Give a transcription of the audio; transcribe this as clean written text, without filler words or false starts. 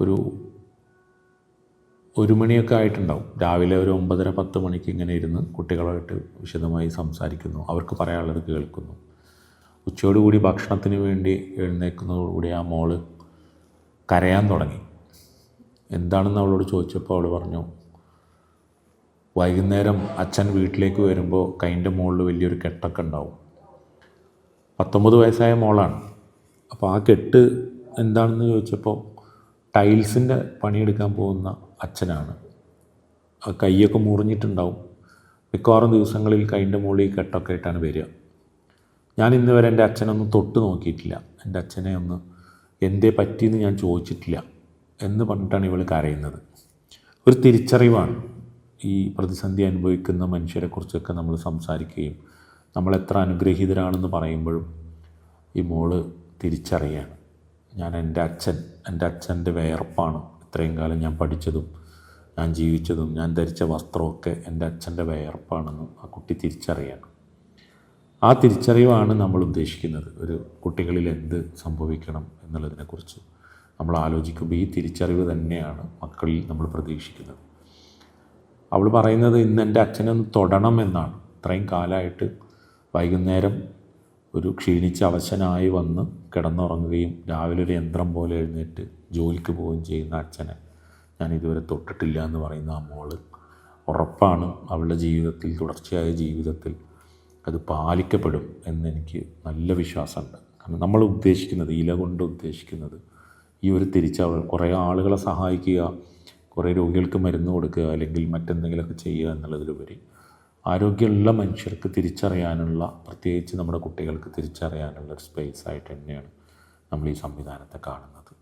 ഒരു 1 മണിയൊക്കെ ആയിട്ടുണ്ടാവും. രാവിലെ ഒരു 9:30-10 മണിക്ക് ഇങ്ങനെ ഇരുന്ന് കുട്ടികളുമായിട്ട് വിശദമായി സംസാരിക്കുന്നു, അവർക്ക് പറയാനുള്ളത് കേൾക്കുന്നു. ഉച്ചയോടുകൂടി ഭക്ഷണത്തിന് വേണ്ടി എഴുന്നേൽക്കുന്നതോടുകൂടി ആ മോള് കരയാൻ തുടങ്ങി. എന്താണെന്ന് അവളോട് ചോദിച്ചപ്പോൾ അവൾ പറഞ്ഞു, വൈകുന്നേരം അച്ഛൻ വീട്ടിലേക്ക് വരുമ്പോൾ കൈൻ്റെ മുകളിൽ വലിയൊരു കെട്ടൊക്കെ ഉണ്ടാവും. 19 വയസ്സായ മോളാണ്. അപ്പോൾ ആ കെട്ട് എന്താണെന്ന് ചോദിച്ചപ്പോൾ ടൈൽസിൻ്റെ പണിയെടുക്കാൻ പോകുന്ന അച്ഛനാണ്. ആ കൈയൊക്കെ മുറിഞ്ഞിട്ടുണ്ടാവും. മിക്കവാറും ദിവസങ്ങളിൽ കൈൻ്റെ മുകളിൽ ഈ കെട്ടൊക്കെ ആയിട്ടാണ് വരിക. ഞാൻ ഇന്ന് വരെ എൻ്റെ അച്ഛനൊന്ന് തൊട്ട് നോക്കിയിട്ടില്ല, എൻ്റെ അച്ഛനെ ഒന്ന് എന്തേ പറ്റിയെന്ന് ഞാൻ ചോദിച്ചിട്ടില്ല എന്ന് പറഞ്ഞിട്ടാണ് ഇവൾ കരയുന്നത്. ഒരു തിരിച്ചറിവാണ്. ഈ പ്രതിസന്ധി അനുഭവിക്കുന്ന മനുഷ്യരെക്കുറിച്ചൊക്കെ നമ്മൾ സംസാരിക്കുകയും നമ്മളെത്ര അനുഗ്രഹീതരാണെന്ന് പറയുമ്പോഴും ഈ മോള് തിരിച്ചറിയാണ്, ഞാൻ എൻ്റെ അച്ഛൻ്റെ വിയർപ്പാണ് ഇത്രയും കാലം ഞാൻ പഠിച്ചതും ഞാൻ ജീവിച്ചതും ഞാൻ ധരിച്ച വസ്ത്രമൊക്കെ എൻ്റെ അച്ഛൻ്റെ വിയർപ്പാണെന്ന് ആ കുട്ടി തിരിച്ചറിയാണ്. ആ തിരിച്ചറിവാണ് നമ്മൾ ഉദ്ദേശിക്കുന്നത്. ഒരു കുട്ടികളിൽ എന്ത് സംഭവിക്കണം എന്നുള്ളതിനെക്കുറിച്ച് നമ്മൾ ആലോചിക്കുമ്പോൾ ഈ തിരിച്ചറിവ് തന്നെയാണ് മക്കളിൽ നമ്മൾ പ്രതീക്ഷിക്കുന്നത്. അവൾ പറയുന്നത്, ഇന്ന് എൻ്റെ അച്ഛനെ ഒന്ന് തൊടണം എന്നാണ്. ഇത്രയും കാലമായിട്ട് വൈകുന്നേരം ഒരു ക്ഷീണിച്ച് അവശനായി വന്ന് കിടന്നുറങ്ങുകയും രാവിലെ ഒരു യന്ത്രം പോലെ എഴുന്നേറ്റ് ജോലിക്ക് പോവുകയും ചെയ്യുന്ന അച്ഛനെ ഞാൻ ഇതുവരെ തൊട്ടിട്ടില്ല എന്ന് പറയുന്ന ആ മോള് ഉറപ്പാണ് അവളുടെ ജീവിതത്തിൽ, തുടർച്ചയായ ജീവിതത്തിൽ അത് പാലിക്കപ്പെടും എന്നെനിക്ക് നല്ല വിശ്വാസമുണ്ട്. കാരണം നമ്മൾ ഉദ്ദേശിക്കുന്നത്, ഇല കൊണ്ട് ഉദ്ദേശിക്കുന്നത് ഈ ഒരു തിരിച്ചറിവ്, കുറേ ആളുകളെ സഹായിക്കുക, കുറേ രോഗികൾക്ക് മരുന്ന് കൊടുക്കുക, അല്ലെങ്കിൽ മറ്റെന്തെങ്കിലുമൊക്കെ ചെയ്യുക എന്നുള്ളതിലുപരി ആരോഗ്യമുള്ള മനുഷ്യർക്ക് തിരിച്ചറിയാനുള്ള, പ്രത്യേകിച്ച് നമ്മുടെ കുട്ടികൾക്ക് തിരിച്ചറിയാനുള്ള ഒരു സ്പേസ് ആയിട്ട് തന്നെയാണ് നമ്മൾ ഈ സംവിധാനത്തെ കാണുന്നത്.